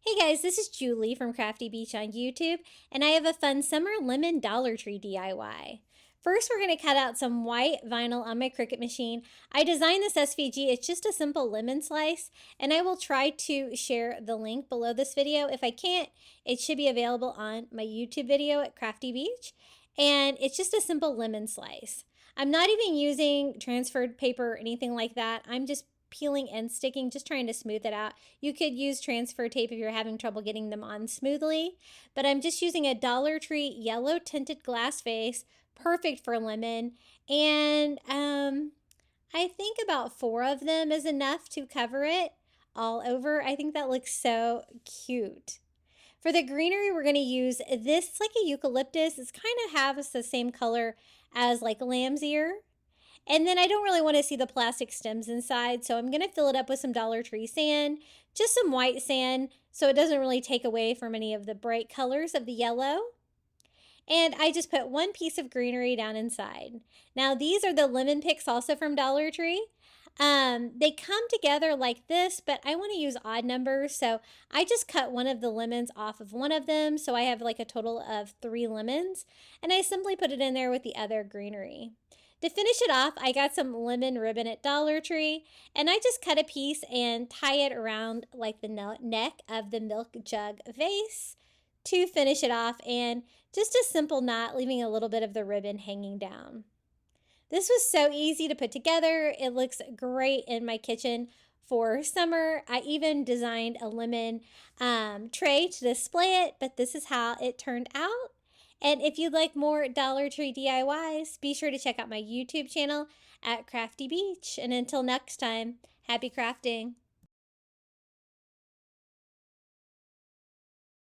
Hey guys, this is Julie from Crafty Beach on YouTube, and I have a fun summer lemon Dollar Tree DIY. First, we're going to cut out some white vinyl on my Cricut machine. I designed this SVG. It's just a simple lemon slice, and I will try to share the link below this video. If I can't, it should be available on my YouTube video at Crafty Beach, and it's just a simple lemon slice. I'm not even using transferred paper or anything like that. I'm just peeling and sticking, just trying to smooth it out. You could use transfer tape if you're having trouble getting them on smoothly, but I'm just using a Dollar Tree yellow tinted glass vase, perfect for lemon, and I think about 4 of them is enough to cover it all over. I think that looks so cute. For the greenery, we're going to use this. It's like a eucalyptus. It's kind of has the same color as like lamb's ear. And then I don't really want to see the plastic stems inside, so I'm going to fill it up with some Dollar Tree sand, just some white sand, so it doesn't really take away from any of the bright colors of the yellow. And I just put 1 piece of greenery down inside. Now these are the lemon picks also from Dollar Tree. They come together like this, but I want to use odd numbers, so I just cut one of the lemons off of one of them, so I have like a total of 3 lemons, and I simply put it in there with the other greenery. To finish it off, I got some lemon ribbon at Dollar Tree, and I just cut a piece and tie it around like the neck of the milk jug vase to finish it off, and just a simple knot, leaving a little bit of the ribbon hanging down. This was so easy to put together. It looks great in my kitchen for summer. I even designed a lemon tray to display it, but this is how it turned out. And if you'd like more Dollar Tree DIYs, be sure to check out my YouTube channel at Crafty Beach. And until next time, happy crafting.